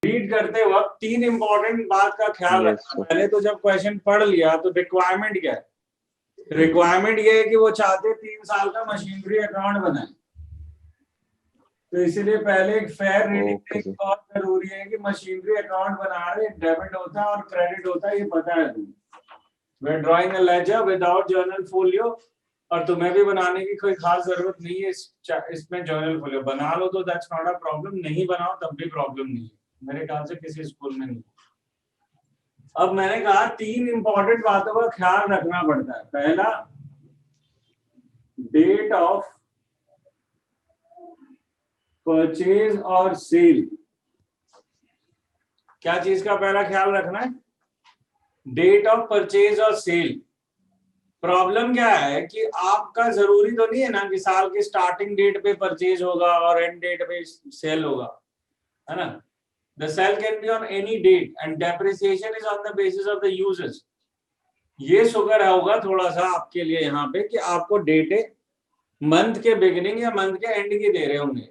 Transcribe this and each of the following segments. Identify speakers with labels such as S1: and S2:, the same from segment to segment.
S1: Read करते वक्त 3 important बात का ख्याल रखना। पहले तो जब क्वेश्चन पढ़ लिया तो रिक्वायरमेंट क्या है? रिक्वायरमेंट ये है कि वो चाहते 3 साल का मशीनरी अकाउंट बनाए, तो इसलिए पहले एक फेयर रीडिंग बहुत जरूरी है कि मशीनरी अकाउंट बना रहे, डेबिट होता है और क्रेडिट होता है, ये पता है तुम्हें। वे drawing a ledger without journal folio, और तुम्हें भी बनाने की कोई खास जरूरत नहीं है इसमें जर्नल फोलियो। बना लो तो दैट्स नॉट अ प्रॉब्लम, नहीं बनाओ तब भी प्रॉब्लम नहीं है, मेरे ख्याल से किसी स्कूल में नहीं। अब मैंने कहा 3 इंपॉर्टेंट बातों का ख्याल रखना पड़ता है। पहला, डेट ऑफ परचेज और सेल। क्या चीज का पहला ख्याल रखना है? डेट ऑफ परचेज और सेल। प्रॉब्लम क्या है कि आपका जरूरी तो नहीं है ना कि साल की स्टार्टिंग डेट पे परचेज होगा और एंड डेट पे सेल होगा, है ना? The sale can be on any date and depreciation is on the basis of the uses. ये शुगर होगा थोड़ा सा आपके लिए यहाँ पे कि आपको डेटे मंथ के बिगिनिंग या मंथ के एंड की दे रहे होंगे।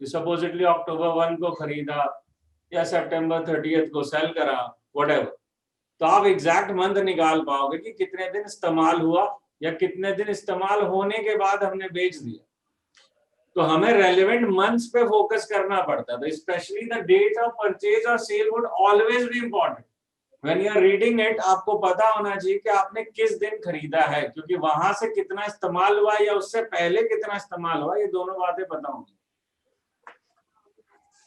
S1: सपोजिटली अक्टूबर 1 को खरीदा या सितंबर 30 को सेल करा, व्हाटएवर, तो आप एग्जैक्ट मंथ निकाल पाओगे कि कितने दिन इस्तेमाल हुआ या कितने दिन इस्तेमाल होने के बाद हमने बेच दिया। तो हमें रेलेवेंट मंथ्स पे फोकस करना पड़ता है। तो specially the date of purchase और sale would always be important when you are reading it. आपको पता होना चाहिए कि आपने किस दिन खरीदा है, क्योंकि वहां से कितना इस्तेमाल हुआ या उससे पहले कितना इस्तेमाल हुआ, ये दोनों बातें पता होंगी।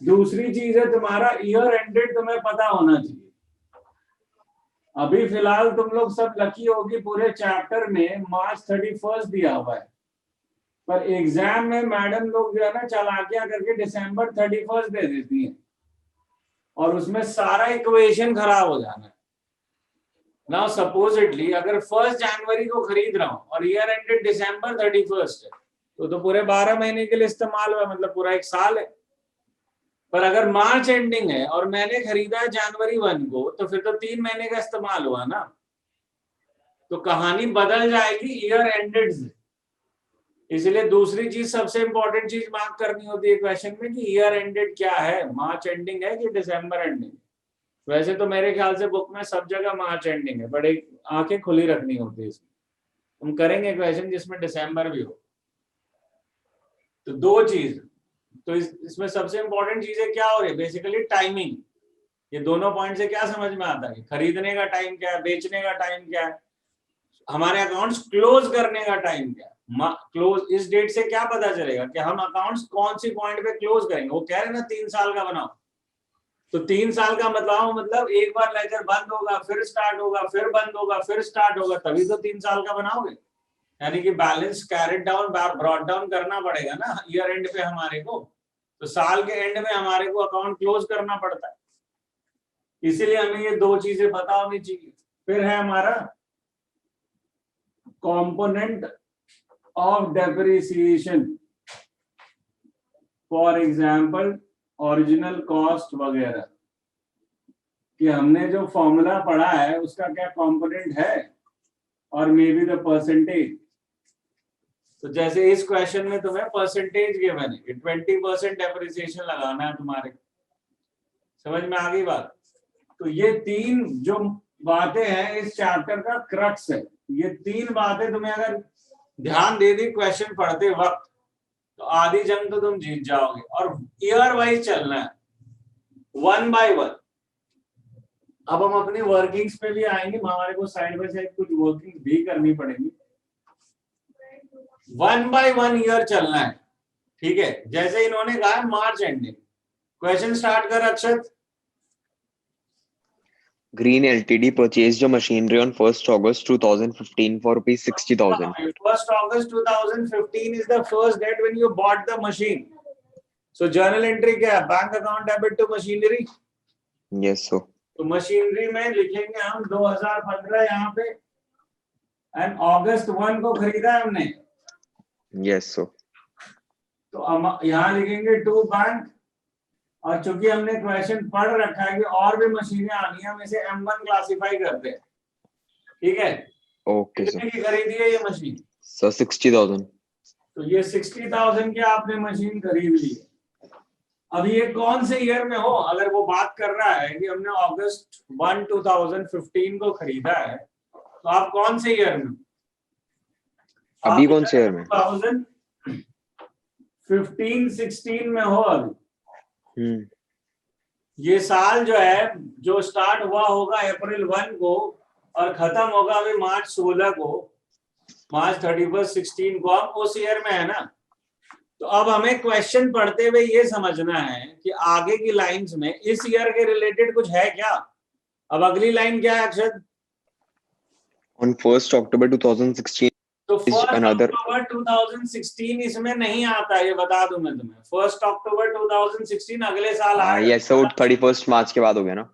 S1: दूसरी चीज है तुम्हारा ईयर एंडेड तुम्हें पता होना चाहिए। अभी फिलहाल तुम लोग सब लकी होगी, पूरे चैप्टर में मार्च 31 दिया हुआ है, पर एग्जाम में मैडम लोग जो है ना चालाकियां करके दिसंबर 31 दे देती हैं और उसमें सारा इक्वेशन खराब हो जाना है। नाउ सपोजिटली अगर 1 जनवरी को खरीद रहा हूं और ईयर एंडेड दिसंबर 31 है, तो पूरे 12 महीने के लिए इस्तेमाल हुआ, मतलब पूरा 1 साल है। पर अगर मार्च एंडिंग है और मैंने खरीदा है जनवरी 1 को, तो फिर तो 3 महीने का इस्तेमाल हुआ ना, तो कहानी बदल जाएगी ईयर एंडेड से। इसलिए दूसरी चीज, सबसे इंपॉर्टेंट चीज मार्क करनी होती है क्वेश्चन में कि ईयर एंडेड क्या है, मार्च एंडिंग है कि दिसंबर एंडिंग। वैसे तो मेरे ख्याल से बुक में सब जगह मार्च एंडिंग है, बट एक आंखें खुली रखनी होती है इसमें। हम करेंगे क्वेश्चन जिसमें दिसंबर भी हो। तो 2 चीज, तो इसमें सबसे इंपॉर्टेंट चीजें क्या हो रही है? Basically timing. ये दोनों पॉइंट से क्या समझ में आता है? खरीदने का टाइम क्या है, बेचने का टाइम क्या है, हमारे अकाउंट्स क्लोज करने का टाइम क्या है। क्लोज इस डेट से क्या पता चलेगा कि हम अकाउंट्स कौन सी पॉइंट पे क्लोज करेंगे। वो कह रहे ना 3 साल का बनाओ, तो 3 साल का मतलब एक बार लेजर बंद होगा, फिर स्टार्ट होगा, फिर बंद होगा, फिर स्टार्ट होगा, तभी तो 3 साल का बनाओगे। यानी कि balance carried down brought down करना पड़ेगा ना ईयर एंड पे हमारे को। तो साल के एंड में हमारे को अकाउंट क्लोज करना पड़ता है, इसीलिए हमें ये 2 चीजें पता होनी चाहिए। फिर है हमारा component of depreciation, for example original cost वगैरह, कि हमने जो फॉर्मूला पढ़ा है उसका क्या कंपोनेंट है, और मे बी द परसेंटेज। तो जैसे इस क्वेश्चन में तुम्हें परसेंटेज गिवन है, 20% डेप्रिसिएशन लगाना है तुम्हारे, समझ में आ गई बात? तो ये 3 जो बातें हैं इस चैप्टर का क्रक्स है। ये 3 बातें तुम्हें अगर ध्यान दे दी क्वेश्चन पढ़ते वक्त, तो आधी जंग तो तुम जीत जाओगे। और ईयर वाइज चलना है, 1 बाय 1। अब हम अपनी वर्किंग्स पे भी आएंगे, हमारे को साइड बाय साइड कुछ वर्किंग भी करनी पड़ेगी। 1 बाय 1 ईयर चलना है, ठीक है? जैसे इन्होंने कहा मार्च एंडिंग, क्वेश्चन स्टार्ट कर अक्षत।
S2: Green Ltd purchased a machinery on 1st August 2015 for rupees 60,000.
S1: 1st August 2015 is the first date when you bought the machine. So journal entry क्या है? Bank account debit to machinery.
S2: Yes, sir.
S1: तो machinery में लिखेंगे हम 2015 यहाँ पे, and August 1 को खरीदा है हमने।
S2: Yes, sir.
S1: तो हम यहाँ लिखेंगे टू बैंक, और चूंकि हमने क्वेश्चन पढ़ रखा है कि और भी मशीनें आनी है, हम इसे M1 क्लासिफाई करते हैं, ठीक है?
S2: Okay,
S1: कितने की खरीदी है ये मशीन?
S2: Sir, 60,000.
S1: तो ये 60,000 की आपने मशीन खरीद ली है। अभी ये कौन से ईयर में हो, अगर वो बात कर रहा है कि हमने अगस्त 1 2015 को खरीदा है, तो आप कौन से ईयर में?
S2: अभी कौन से ईयर में?
S1: 2015-16 में हो अभी।
S2: हम्म।
S1: ये साल जो है, जो स्टार्ट हुआ होगा अप्रैल 1 को और खत्म होगा अभी मार्च 16 को, मार्च 31 16 को, हम उस ईयर में है ना। तो अब हमें क्वेश्चन पढ़ते हुए ये समझना है कि आगे की लाइंस में इस ईयर के रिलेटेड कुछ है क्या। अब अगली लाइन क्या है अक्षत?
S2: On 1st October 2016
S1: तो
S2: is
S1: 1
S2: another.
S1: अक्टूबर 2016 इसमें नहीं आता, ये बता दूं मैं तुम्हें। 1 अक्टूबर 2016 अगले साल आएगा।
S2: ये सब 31 मार्च के बाद हो गया ना।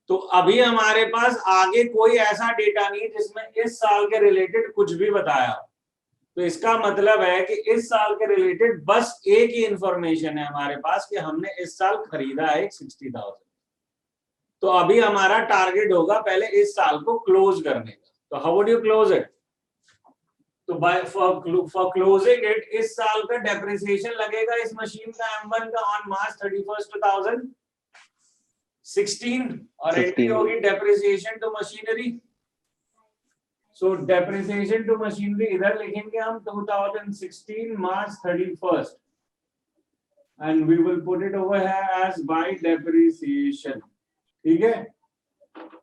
S1: तो अभी हमारे पास आगे कोई ऐसा डेटा नहीं जिसमें इस साल के रिलेटेड कुछ भी बताया। तो इसका मतलब है कि इस साल के रिलेटेड बस एक ही इंफॉर्मेशन है हमारे पास कि हमने इस साल खरीदा है 60,000। तो अभी हमारा टारगेट होगा पहले इस साल को क्लोज करने का। तो how would you close it? तो बाय फॉर क्लोजिंग इट, इस साल का डेप्रिसिएशन लगेगा इस मशीन का M1 का ऑन मार्च 31 2016 और एंट्री होगी depreciation to machinery. So depreciation to machinery इधर लिखेंगे हम 2016 March 31 and we will put it over here as by depreciation. ठीक है।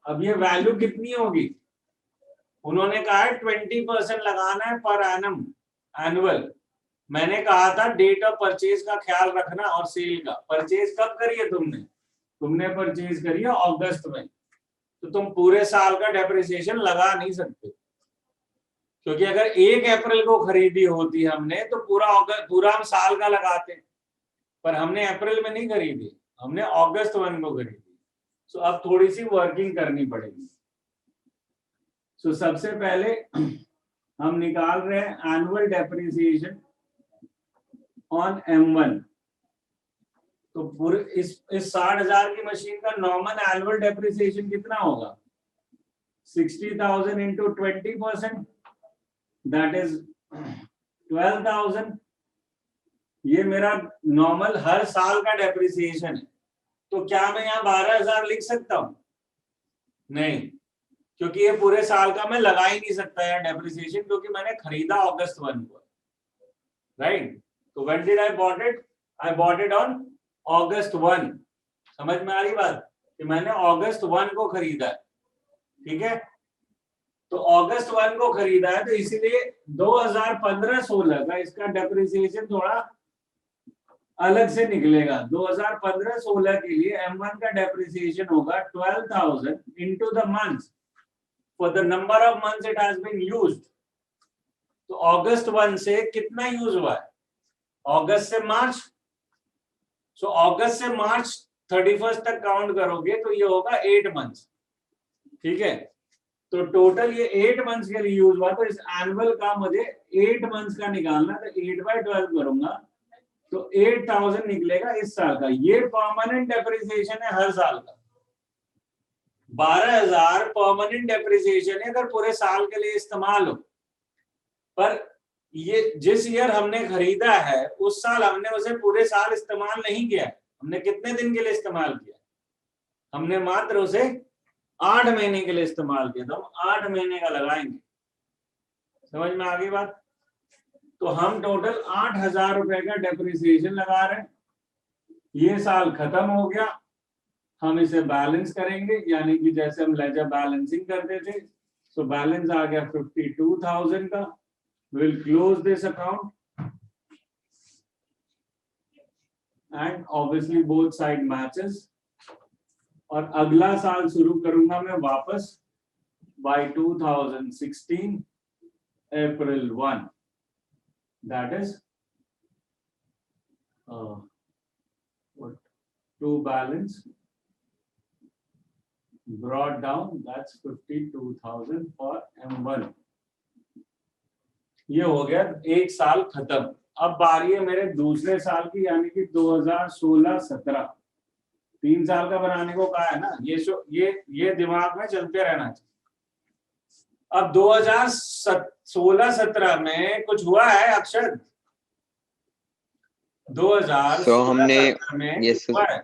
S1: अब ये वैल्यू कितनी होगी? उन्होंने कहा है 20% लगाना है पर एनम, एनुअल। मैंने कहा था डेट ऑफ परचेज का ख्याल रखना और सेल का। परचेज कब करी है तुमने? तुमने परचेज करी है अगस्त में, तो तुम पूरे साल का डेप्रिसिएशन लगा नहीं सकते, क्योंकि अगर 1 अप्रैल को खरीदी होती हमने तो पूरा हम साल का लगाते, पर हमने अप्रैल में नहीं खरीदी, हमने अगस्त 1 को खरीदी। सो अब थोड़ी सी वर्किंग करनी पड़ेगी। सो सबसे पहले हम निकाल रहे हैं एनुअल डेप्रिसिएशन ऑन M1। तो पूरे इस 60,000 की मशीन का नॉर्मल एनुअल डेप्रिसिएशन कितना होगा? 60,000 इंटू 20%, दैट इज 12,000। ये मेरा नॉर्मल हर साल का डेप्रिसिएशन है। तो क्या मैं यहाँ 12,000 लिख सकता हूँ? नहीं, क्योंकि ये पूरे साल का मैं लगा ही नहीं सकता यार डेप्रिसिएशन, क्योंकि मैंने खरीदा अगस्त 1 को, राइट। तो when did I bought it? I bought it on August 1। समझ में आ रही बात कि मैंने अगस्त 1 को खरीदा है। ठीक है। तो अगस्त 1 को खरीदा है, तो इसीलिए 2015-16 का इसका डेप्रिसिएशन थोड़ा अलग से निकलेगा। 2015-16 के लिए M1 का डेप्रिसिएशन होगा 12,000 into the months for the number of months it has been used। तो अगस्त 1 से कितना यूज हुआ है? अगस्त से मार्च। सो अगस्त से मार्च 31 तक काउंट करोगे तो ये होगा 8 मंथ्स। ठीक है। तो टोटल ये 8 मंथ्स के लिए यूज हुआ, तो इस एनुअल का मुझे 8 मंथ्स का निकालना, तो 8/12 करूंगा तो 8,000 निकलेगा इस साल का। ये परमानेंट डेप्रिसिएशन है हर साल का। 12,000 परमानेंट डेप्रिसिएशन है अगर पूरे साल के लिए इस्तेमाल हो। पर ये जिस ईयर हमने खरीदा है उस साल हमने उसे पूरे साल इस्तेमाल नहीं किया। हमने कितने दिन के लिए इस्तेमाल किया? हमने मात्र उसे 8 महीने के लिए इस्तेमाल किया। तो हम 8 महीने का लगाएंगे। समझ में आ गई बात? तो हम टोटल 8,000 रुपए का डेप्रिसिएशन लगा रहे हैं। ये साल खत्म हो गया, हम इसे बैलेंस करेंगे, यानी कि जैसे हम लेजर बैलेंसिंग करते थे। सो बैलेंस आ गया 52,000 का। Will close this account and obviously both side matches. और अगला साल शुरू करूंगा मैं वापस bye 2016 April 1। That is what to balance brought down, that's 52,000 for M1। ये हो गया एक साल खत्म। अब बारी है मेरे दूसरे साल की, यानी कि 2016-17। 3 साल का बनाने को कहा है ना। ये दिमाग में चलते रहना चाहिए। अब 2016-17 में कुछ हुआ है अक्षर?
S2: So हमने
S1: 2016 में
S2: yes
S1: हुआ
S2: sir.
S1: है।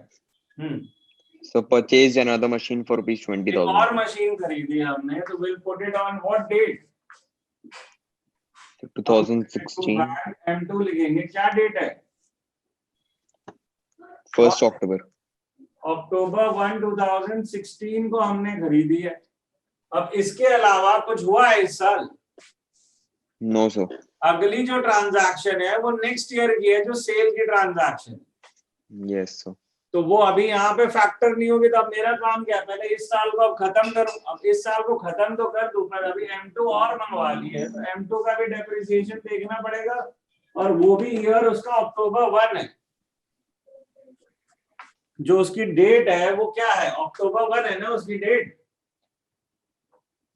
S2: So purchased another machine for rupees
S1: एक
S2: 20,000.
S1: और मशीन खरीदी हमने, तो will put it on what date?
S2: 2016
S1: M2 लिखेंगे, क्या डेट है?
S2: 1st October.
S1: अक्टूबर 1, 2016 को हमने खरीदी है। अब इसके अलावा कुछ हुआ है इस साल?
S2: No sir.
S1: अगली जो ट्रांजैक्शन है वो नेक्स्ट ईयर की है, जो सेल की ट्रांजैक्शन।
S2: Yes sir.
S1: तो वो अभी यहाँ पे फैक्टर नहीं होगी। तो अब मेरा काम क्या है, पहले इस साल को अब खत्म करूं। अब इस साल को खत्म तो कर दूं, पर अभी M2 और मंगवा ली है, तो M2 का भी डेप्रिसिएशन देखना पड़ेगा, और वो भी ईयर उसका अक्टूबर 1 है। जो उसकी डेट है वो क्या है? अक्टूबर 1 है ना उसकी डेट।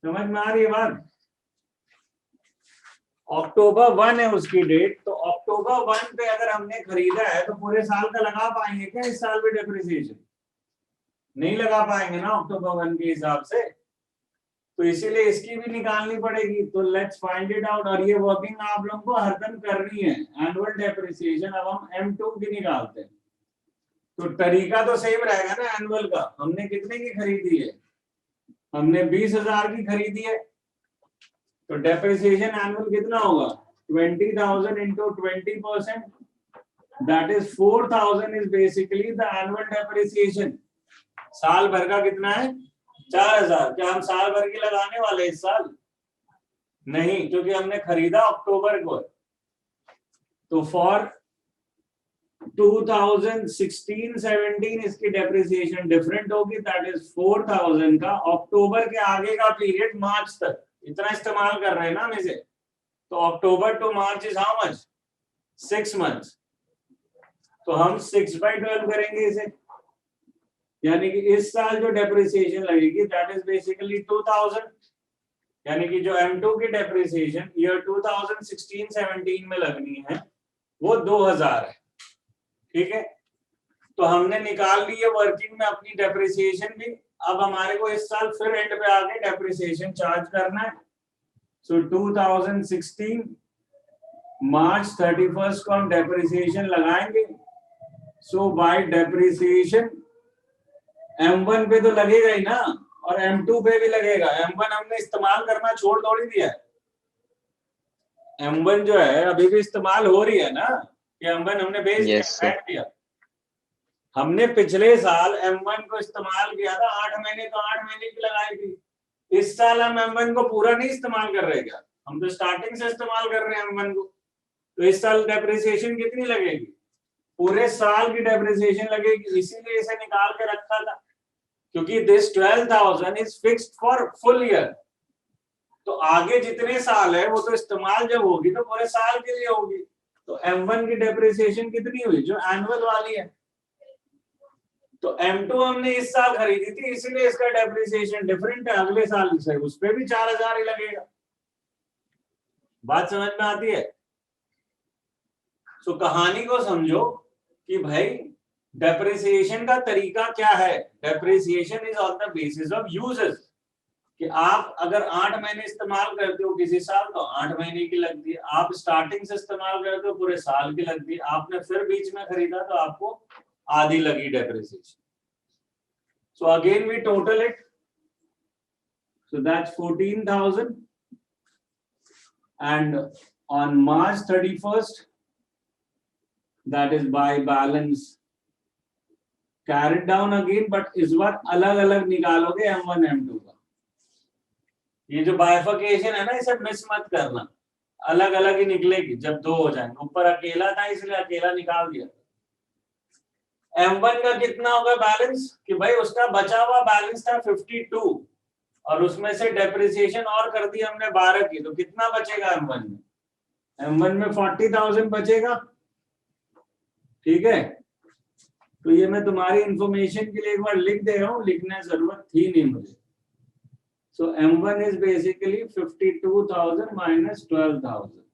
S1: समझ में आ रही है बात? अक्टूबर 1 है उसकी डेट। तो अक्टूबर 1 पे अगर हमने खरीदा है तो पूरे साल का लगा पाएंगे क्या इस साल भी डेप्रिसिएशन? नहीं लगा पाएंगे ना अक्टूबर 1 के हिसाब से। तो इसीलिए इसकी भी निकालनी पड़ेगी। तो लेट्स फाइंड इट आउट। और ये वर्किंग आप लोगों को हरदम करनी है, एनुअल डेप्रिसिएशन। अब हम M2 की निकालते हैं। तो तरीका तो सेम रहेगा ना एनुअल का। हमने कितने की खरीदी है? हमने 20,000 की खरीदी है। तो डेप्रिसिएशन एनुअल कितना होगा? 20,000 into 20%, that is 4,000 is basically the annual depreciation। साल भर का कितना है? 4,000। क्या हम साल भर की लगाने वाले इस साल? नहीं, क्योंकि हमने खरीदा अक्टूबर को। तो फॉर 2016-17 इसकी डेप्रिसिएशन डिफरेंट होगी, दैट इज 4,000 का। अक्टूबर के आगे का पीरियड मार्च तक इतना इस्तेमाल कर रहे हैं ना हम इसे। तो October to March is how much? 6 months. तो हम 6/12 करेंगे इसे। यानी कि इस साल जो डेप्रिसिएशन लगेगी दैट इज बेसिकली 2,000। यानी कि जो M2 की डेप्रिसिएशन ईयर 2016-17 में लगनी है वो 2,000 है। ठीक है, तो हमने निकाल ली है वर्किंग में अपनी डेप्रिसिएशन भी। अब हमारे को इस साल फिर एंड पे आके डेप्रिसिएशन चार्ज करना है। सो 2016 मार्च 31 को हम डेप्रिसिएशन लगाएंगे। सो बाय डेप्रिसिएशन M1 पे तो लगेगा ही ना, और M2 पे भी लगेगा। M1 हमने इस्तेमाल करना छोड़ थोड़ी दिया है। M1 जो है अभी भी इस्तेमाल हो रही है ना, कि M1 हमने बेच दिया। हमने पिछले साल M1 को इस्तेमाल किया था 8 महीने, तो 8 महीने की लगाई थी। इस साल हम M1 को पूरा नहीं इस्तेमाल कर रहे क्या? हम तो स्टार्टिंग से इस्तेमाल कर रहे हैं M1 को। तो इस साल डेप्रिसिएशन कितनी लगेगी? पूरे साल की डेप्रिसिएशन लगेगी। इसीलिए इसे निकाल के रखा था, क्योंकि this 12,000 is fixed for full year. तो आगे जितने साल है वो तो इस्तेमाल जब होगी तो पूरे साल के लिए होगी। तो M1 की डेप्रिसिएशन कितनी हुई? जो एनुअल वाली है। तो M2 हमने इस साल खरीदी थी, इसीलिए इसका डेप्रिसिएशन डिफरेंट है। अगले साल से उस पे भी 4,000 ही लगेगा। बात समझ में आती है? तो कहानी को समझो कि भाई डेप्रिसिएशन का तरीका क्या है। Depreciation is on the basis of uses. कि आप अगर 8 महीने इस्तेमाल करते हो किसी साल तो 8 महीने की लगती है। आप स्टार्टिंग से इस्तेमाल करते हो पूरे साल की लगती है। आपने फिर बीच में खरीदा तो आपको आधी लगी depreciation. So again we total it. So that's 14,000. And on March 31st, that is by balance carried down again, but इस बार अलग-अलग निकालोगे M1 M2 का। ये जो बाइफर्केशन है ना, इसे मिस मत करना। अलग-अलग ही निकलेगी जब दो हो जाएंगे। ऊपर अकेला था इसलिए अकेला निकाल दिया। M1 का कितना होगा बैलेंस? कि भाई उसका बचा हुआ बैलेंस था 52, और उसमें से डेप्रिसिएशन और कर दी हमने 12 की। तो कितना बचेगा M1 में? M1 में 40,000 बचेगा। ठीक है, तो ये मैं तुम्हारी इंफॉर्मेशन के लिए एक बार लिख दे रहा हूँ, लिखने जरूरत थी नहीं मुझे। सो M1 इज बेसिकली 52,000 माइनस 12,000।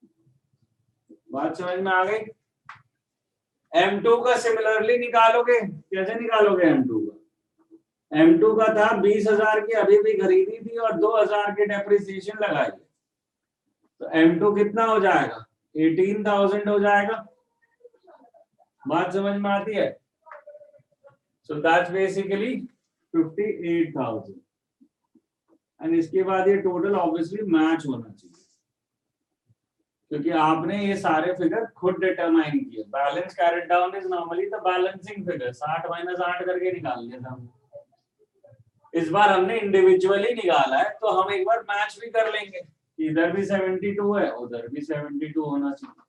S1: बात समझ में आ गई? M2 का सिमिलरली निकालोगे। कैसे निकालोगे M2 का? M2 का था 20,000 की अभी भी खरीदी थी और 2,000 की डेप्रिसिएशन लगाई। तो M2 कितना हो जाएगा? 18,000 हो जाएगा। बात समझ में आती है? सो दैट्स बेसिकली 58,000 एंड इसके बाद ये टोटल ऑब्वियसली मैच होना चाहिए, क्योंकि आपने ये सारे फिगर खुद डिटरमाइन किए। Balance carried down is normally the balancing figure, 60 - 8 करके निकाल लिया था हमने। इस बार हमने इंडिविजुअली निकाला है, तो हम एक बार मैच भी कर लेंगे, इधर भी 72 है, उधर भी 72 होना चाहिए।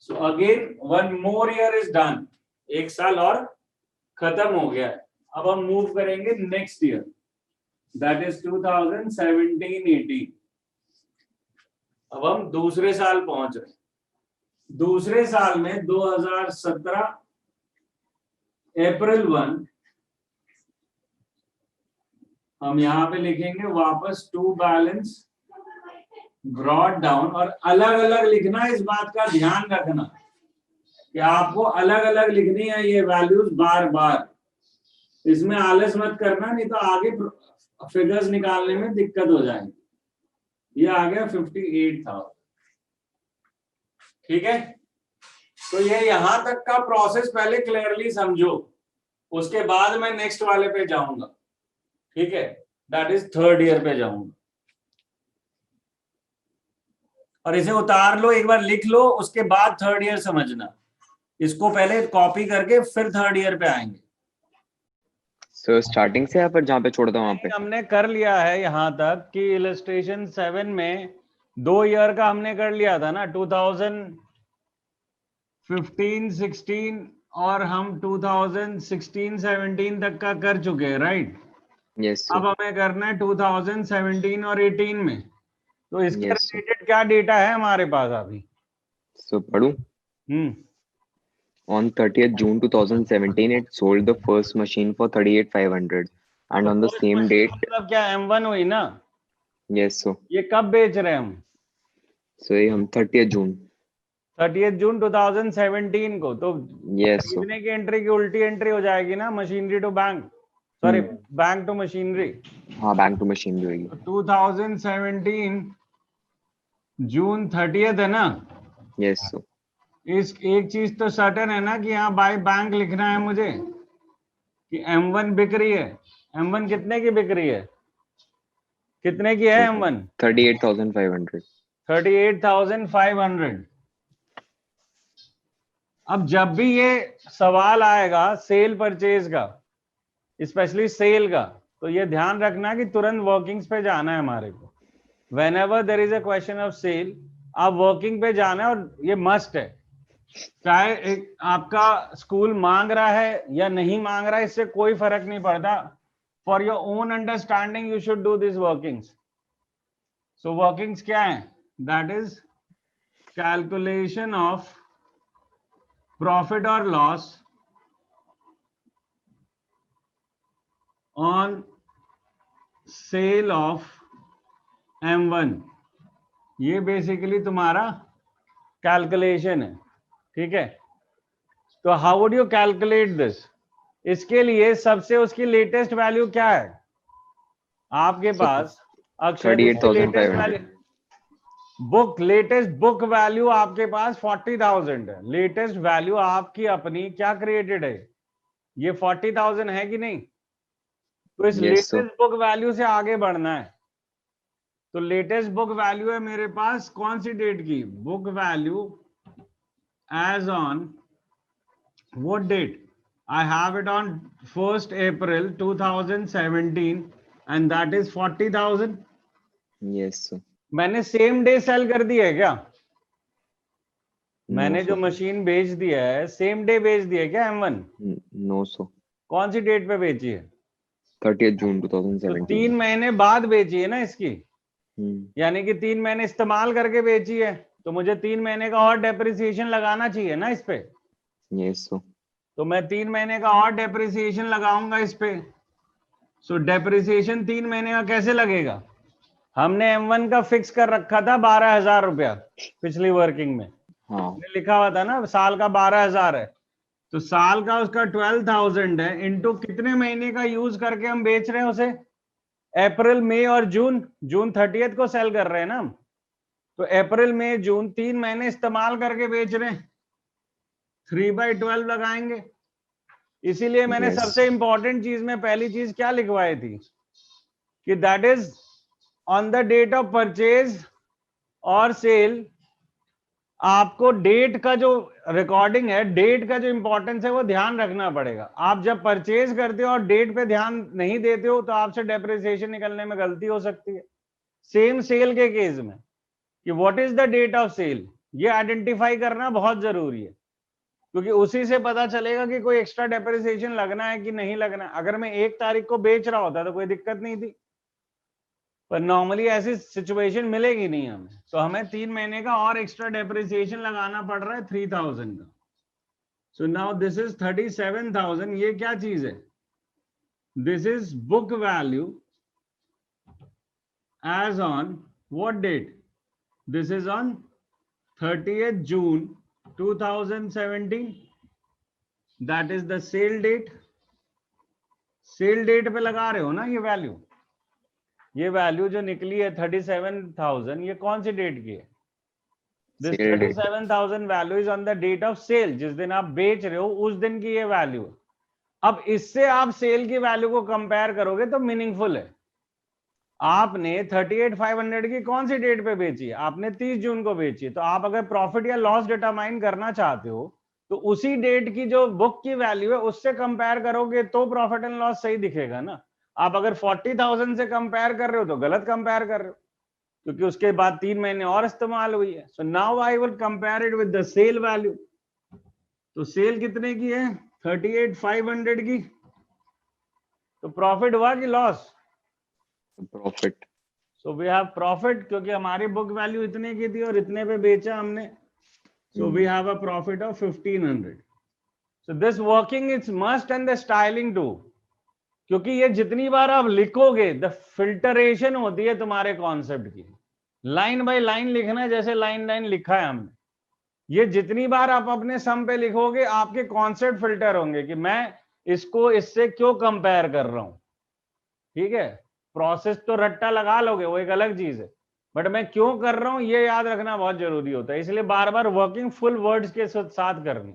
S1: So again 1 more year is done, एक साल और खत्म हो गया है। अब हम मूव करेंगे नेक्स्ट ईयर, दैट इज 2017-18। अब हम दूसरे साल पहुंच रहे हैं। दूसरे साल में 2017 अप्रैल 1 हम यहां पे लिखेंगे वापस टू बैलेंस ब्रॉड डाउन, और अलग अलग लिखना, इस बात का ध्यान रखना कि आपको अलग अलग लिखनी है ये वैल्यूज बार बार। इसमें आलस मत करना, नहीं तो आगे फिगर्स निकालने में दिक्कत हो जाएगी। ये आ गया 58,000, ठीक है। तो ये यहां तक का प्रोसेस पहले क्लियरली समझो, उसके बाद मैं नेक्स्ट वाले पे जाऊंगा, ठीक है, दैट इज थर्ड ईयर पे जाऊंगा। और इसे उतार लो, एक बार लिख लो, उसके बाद थर्ड ईयर समझना। इसको पहले कॉपी करके फिर थर्ड ईयर पे आएंगे।
S2: सो स्टार्टिंग से या फिर जहाँ पे छोड़ा था वहां पे?
S3: हमने कर लिया है यहाँ तक कि इलस्ट्रेशन 7 में 2 ईयर का हमने कर लिया था ना, 2015-16 और हम 2016-17 तक का कर चुके हैं, राइट?
S2: यस
S3: अब हमें करना है 2017 और 18 में। तो इसके
S2: Yes, sir.
S3: रिलेटेड क्या डेटा है हमारे पास अभी?
S2: सो पढ़ूं? On 30th June 2017, it sold the first machine for 38,500, and on the same date,
S3: मतलब क्या M1 हुई ना?
S2: yes, so
S3: ये कब बेच रहे हैं हम?
S2: ये हम 30th June,
S3: 30th जून 2017 को। तो
S2: yes, so
S3: खरीदने की एंट्री की उल्टी एंट्री हो जाएगी ना, machinery to bank, sorry bank to machinery.
S2: हाँ बैंक टू मशीन भी होगी।
S3: 2017 जून 30th है ना?
S2: yes, so
S3: इस एक चीज तो सर्टेन है ना कि यहाँ बाय बैंक लिखना है मुझे कि M1 बिक रही है। M1 कितने की बिक रही है? कितने की है M1?
S2: 38,500।
S3: 38,500। अब जब भी ये सवाल आएगा सेल परचेज का, स्पेशली सेल का, तो ये ध्यान रखना कि तुरंत वर्किंग्स पे जाना है हमारे को। Whenever there is a question of sale, आप वर्किंग पे जाना है, और ये मस्ट है। चाहे आपका स्कूल मांग रहा है या नहीं मांग रहा है, इससे कोई फर्क नहीं पड़ता। For your own understanding you should do this workings. So workings क्या है? That is calculation of profit और loss on sale of M1। ये बेसिकली तुम्हारा कैलकुलेशन है, ठीक है। तो how would you calculate this? इसके लिए सबसे उसकी लेटेस्ट वैल्यू क्या है आपके पास? अक्षर
S2: 38,500।
S3: बुक लेटेस्ट बुक वैल्यू आपके पास 40,000 है। लेटेस्ट वैल्यू आपकी अपनी क्या क्रिएटेड है? ये 40,000 है कि नहीं? तो इस लेटेस्ट बुक वैल्यू से आगे बढ़ना है। तो लेटेस्ट बुक वैल्यू है मेरे पास कौन सी डेट की? Book value as on what date? I have it on 1st April 2017 and that is 40,000.
S2: yes, so
S3: मैंने सेम डे सेल कर दी है क्या?
S2: No,
S3: मैंने जो
S2: sir.
S3: मशीन बेच दिया है सेम डे बेच दी है क्या M1?
S2: no, so
S3: कौन सी डेट पे बेची है?
S2: 30th June
S3: तो
S2: 2017।
S3: 3 महीने बाद बेची है ना इसकी, यानी कि 3 महीने इस्तेमाल करके बेची है। तो मुझे 3 महीने का और डेप्रिसिएशन लगाना चाहिए ना इस पे।
S2: yes, so
S3: तो मैं 3 महीने का और डेप्रिसिएशन लगाऊंगा इस पे। सो डेप्रिसिएशन 3 महीने का कैसे लगेगा? हमने M1 का फिक्स कर रखा था 12,000 रुपया पिछली वर्किंग में।
S2: हाँ
S3: लिखा हुआ था ना साल का 12,000 है, तो साल का उसका 12,000 है, इनटू कितने महीने का यूज करके हम बेच रहे हैं उसे? अप्रैल, मई और जून। जून 30th को सेल कर रहे हैं ना हम, तो अप्रैल, मई, जून 3 महीने इस्तेमाल करके बेच रहे हैं। 3/12 लगाएंगे। इसीलिए मैंने
S2: Yes.
S3: सबसे इंपॉर्टेंट चीज में पहली चीज क्या लिखवाई थी कि that is on the date of purchase और सेल। आपको डेट का जो रिकॉर्डिंग है, डेट का जो इंपॉर्टेंस है वो ध्यान रखना पड़ेगा। आप जब परचेज करते हो और डेट पे ध्यान नहीं देते हो तो आपसे डेप्रिसिएशन निकलने में गलती हो सकती है। सेम सेल के केस में कि what is the date of sale, ये आइडेंटिफाई करना बहुत जरूरी है, क्योंकि उसी से पता चलेगा कि कोई एक्स्ट्रा डेप्रिसिएशन लगना है कि नहीं लगना। अगर मैं 1 तारीख को बेच रहा होता तो कोई दिक्कत नहीं थी, पर नॉर्मली ऐसी सिचुएशन मिलेगी नहीं हमें, तो हमें 3 महीने का और एक्स्ट्रा डेप्रिसिएशन लगाना पड़ रहा है 3000 का। So now this is 37,000। ये क्या चीज है? This is book value as on what date? This is on 30th June 2017। That is the sale date. Sale date पे लगा रहे हो ना ये वैल्यू। ये वैल्यू जो निकली है 37,000, ये कौन सी डेट की है? This
S2: Sale date.
S3: 37,000 value is on the date of sale. जिस दिन आप बेच रहे हो उस दिन की ये वैल्यू है। अब इससे आप सेल की वैल्यू को कंपेयर करोगे तो मीनिंगफुल है। आपने 38,500 की कौन सी डेट पे बेची? आपने 30 जून को बेची। तो आप अगर प्रॉफिट या लॉस डिटरमाइन करना चाहते हो तो उसी डेट की जो बुक की वैल्यू है उससे कंपेयर करोगे तो प्रॉफिट एंड लॉस सही दिखेगा ना। आप अगर 40,000 से कंपेयर कर रहे हो तो गलत कंपेयर कर रहे हो, क्योंकि उसके बाद 3 महीने और इस्तेमाल हुई है। So now I will compare it with the sale value. तो सेल कितने की है? 38,500 की। तो प्रॉफिट हुआ कि loss?
S2: Profit.
S3: So we have profit, क्योंकि हमारी बुक वैल्यू इतने की थी और इतने पे बेचा हमने। So we have a profit of 1,500। So this working is must and the styling too, क्योंकि ये जितनी बार आप लिखोगे द फिल्टरेशन होती है तुम्हारे कॉन्सेप्ट की। लाइन बाय लाइन लिखना है, जैसे लाइन लाइन लिखा है हमने। ये जितनी बार आप अपने सम पे लिखोगे आपके कॉन्सेप्ट फिल्टर होंगे कि मैं इसको इससे क्यों कंपेयर कर रहा हूं। ठीक है, प्रोसेस तो रट्टा लगा लोगे, वो एक अलग चीज है, बट मैं क्यों कर रहा हूं ये याद रखना बहुत जरूरी होता है। इसलिए बार बार वर्किंग फुल वर्ड्स के साथ करनी।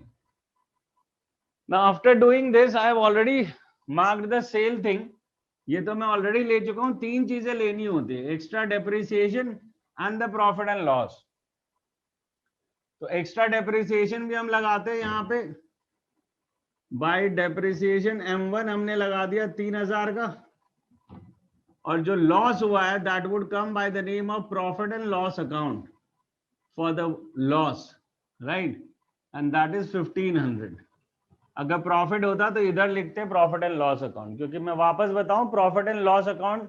S3: Now after doing this I have already marked the sale thing. ये तो मैं ऑलरेडी ले चुका हूं। 3 चीजें लेनी होती है, extra depreciation and the profit and loss. तो एक्स्ट्रा डेप्रिसिएशन भी हम लगाते हैं यहाँ पे। बाय डेप्रिसिएशन M1 हमने लगा दिया 3,000 का, और जो लॉस हुआ है that would come by the name of profit and loss account for the loss, right, and that is 1,500। अगर प्रॉफिट होता तो इधर लिखते प्रॉफिट एंड लॉस अकाउंट, क्योंकि मैं वापस बताऊं प्रॉफिट एंड लॉस अकाउंट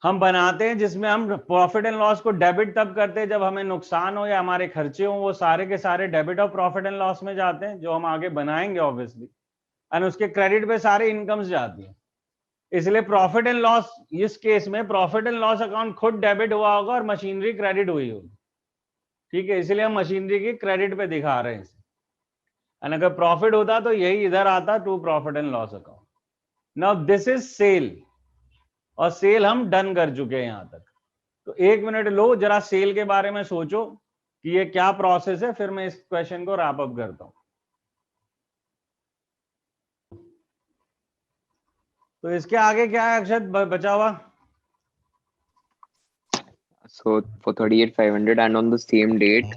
S3: हम बनाते हैं जिसमें हम प्रॉफिट एंड लॉस को डेबिट तब करते हैं जब हमें नुकसान हो या हमारे खर्चे हो, वो सारे के सारे debit of profit and loss में जाते हैं, जो हम आगे बनाएंगे ऑब्वियसली, एंड उसके क्रेडिट पे सारे इनकम्स जाती हैं। इसलिए प्रॉफिट एंड लॉस, इस केस में प्रॉफिट एंड लॉस अकाउंट खुद डेबिट हुआ होगा और मशीनरी क्रेडिट हुई होगी। ठीक है, इसलिए हम मशीनरी की क्रेडिट पे दिखा रहे हैं इसे। एंड अगर प्रॉफिट होता तो यही इधर आता to profit and loss account. Now this is sale, और सेल हम डन कर चुके हैं यहां तक। तो 1 मिनट लो, जरा सेल के बारे में सोचो कि ये क्या प्रोसेस है, फिर मैं इस क्वेश्चन को रैप अप करता हूं। तो इसके आगे क्या है अक्षत बचा हुआ?
S2: So for 38,500 and on the same date,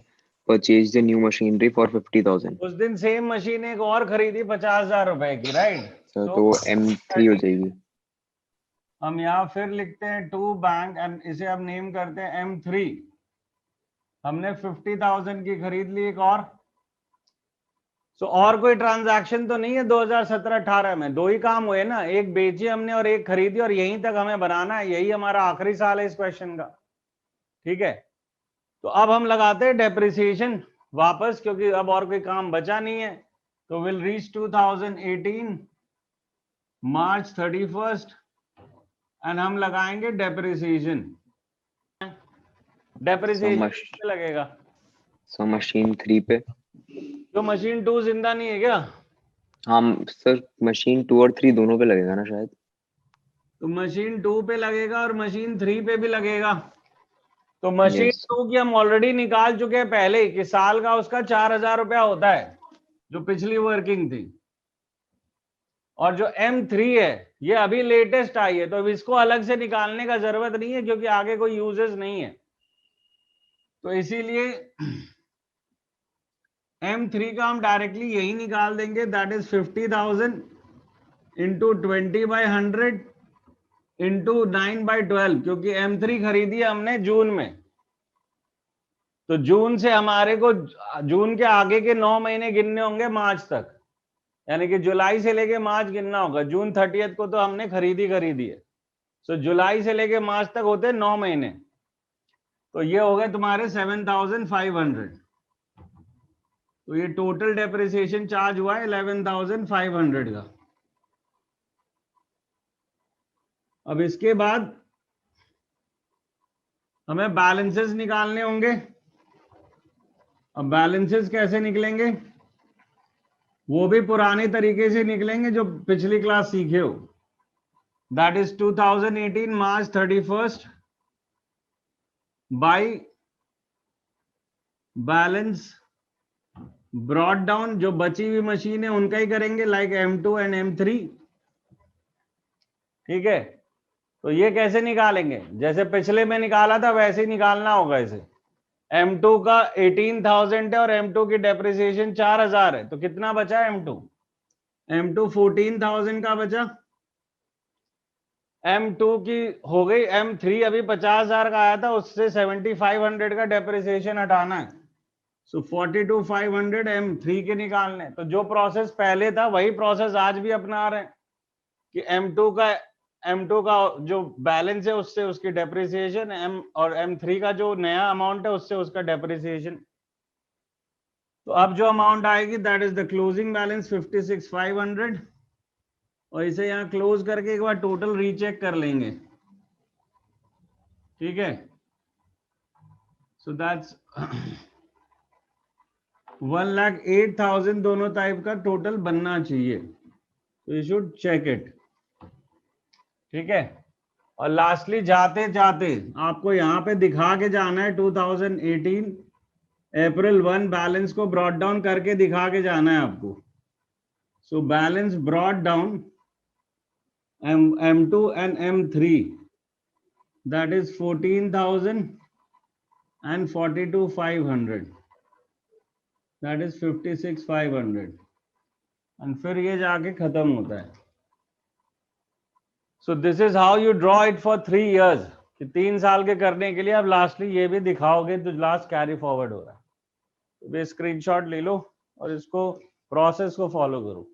S2: purchased the new machinery for 50,000.
S3: उस दिन सेम मशीन एक और खरीदी 50,000 रुपए की, राइट।
S2: So तो M3 हो जाएगी।
S3: हम यहाँ फिर लिखते हैं टू बैंक, एंड इसे अब नेम करते हैं M3। हमने 50,000 की खरीद ली एक और। सो और कोई ट्रांजैक्शन तो नहीं है 2017-18 में? 2 ही काम हुए ना, एक बेची हमने और एक खरीदी, और यहीं तक हमें बनाना है। यही हमारा आखिरी साल है इस क्वेश्चन का। ठीक है, तो अब हम लगाते हैं डेप्रिसिएशन वापस, क्योंकि अब और कोई काम बचा नहीं है। तो विल रीच 2018 March 31 एंड हम लगाएंगे डेप्रिसिएशन। डेप्रिसिएशन लगेगा
S2: So machine 3 पे।
S3: तो मशीन 2 जिंदा नहीं है क्या?
S2: हाँ सर, मशीन 2 और 3 दोनों पे लगेगा ना शायद।
S3: तो मशीन 2 पे लगेगा और मशीन 3 पे भी लगेगा। तो मशीन 2 की हम ऑलरेडी निकाल चुके हैं पहले कि साल का उसका 4,000 रुपया होता है। जो पिछली वर्किंग थी, और जो M3 है ये अभी लेटेस्ट आई है, तो अब इसको अलग से निकालने का जरूरत नहीं है क्योंकि आगे कोई यूजेस नहीं है। तो इसीलिए M3 का हम डायरेक्टली यही निकाल देंगे, दैट इज 50,000 इंटू 20/100 इंटू 9/12, क्योंकि M3 खरीदी है हमने जून में, तो जून से हमारे को जून के आगे के 9 महीने गिनने होंगे मार्च तक, यानी कि जुलाई से लेके मार्च गिनना होगा। जून 30 को तो हमने खरीदी है, सो जुलाई से लेके मार्च तक होते 9 महीने, तो ये हो गए तुम्हारे 7,500। तो ये टोटल डेप्रिसिएशन चार्ज हुआ है 11,500 का। अब इसके बाद हमें बैलेंसेस निकालने होंगे। अब बैलेंसेस कैसे निकलेंगे, वो भी पुराने तरीके से निकलेंगे जो पिछली क्लास सीखे हो। That is 2018 March 31 by balance brought down, जो बची हुई मशीन है उनका ही करेंगे, लाइक M2 एंड M3। ठीक है, तो ये कैसे निकालेंगे, जैसे पिछले में निकाला था वैसे ही निकालना होगा इसे। M2 का 18,000 है और M2 की डेप्रिसिएशन 4,000 है, तो कितना बचा M2 14,000 का बचा। M2 की हो गई, M3 अभी 50,000 का आया था, उससे 7,500 का डेप्रिसिएशन हटाना है, सो 42,500 M3 के निकालने। तो जो प्रोसेस पहले था वही प्रोसेस आज भी अपना रहे हैं कि M2 का जो बैलेंस है उससे उसकी डेप्रिसिएशन, और M3 का जो नया अमाउंट है उससे उसका डेप्रिसिएशन। तो अब जो अमाउंट आएगी that is the closing balance 56,500, और इसे यहाँ क्लोज करके एक बार टोटल रीचेक कर लेंगे। ठीक है, सो दैट्स 1,08,000 दोनों टाइप का टोटल बनना चाहिए, तो यू शुड चेक इट। ठीक है, और लास्टली जाते जाते आपको यहाँ पे दिखा के जाना है 2018 अप्रैल 1 बैलेंस को ब्रॉट डाउन करके दिखा के जाना है आपको। So balance brought down M2 and M3, that is 14,000 and 42,500, that is 56,500, and फिर ये जाके खत्म होता है। So this is how you draw it for 3 years, कि 3 साल के करने के लिए अब लास्टली ये भी दिखाओगे तो लास्ट कैरी फॉरवर्ड हो रहा है। तो स्क्रीनशॉट ले लो और इसको प्रोसेस को फॉलो करो।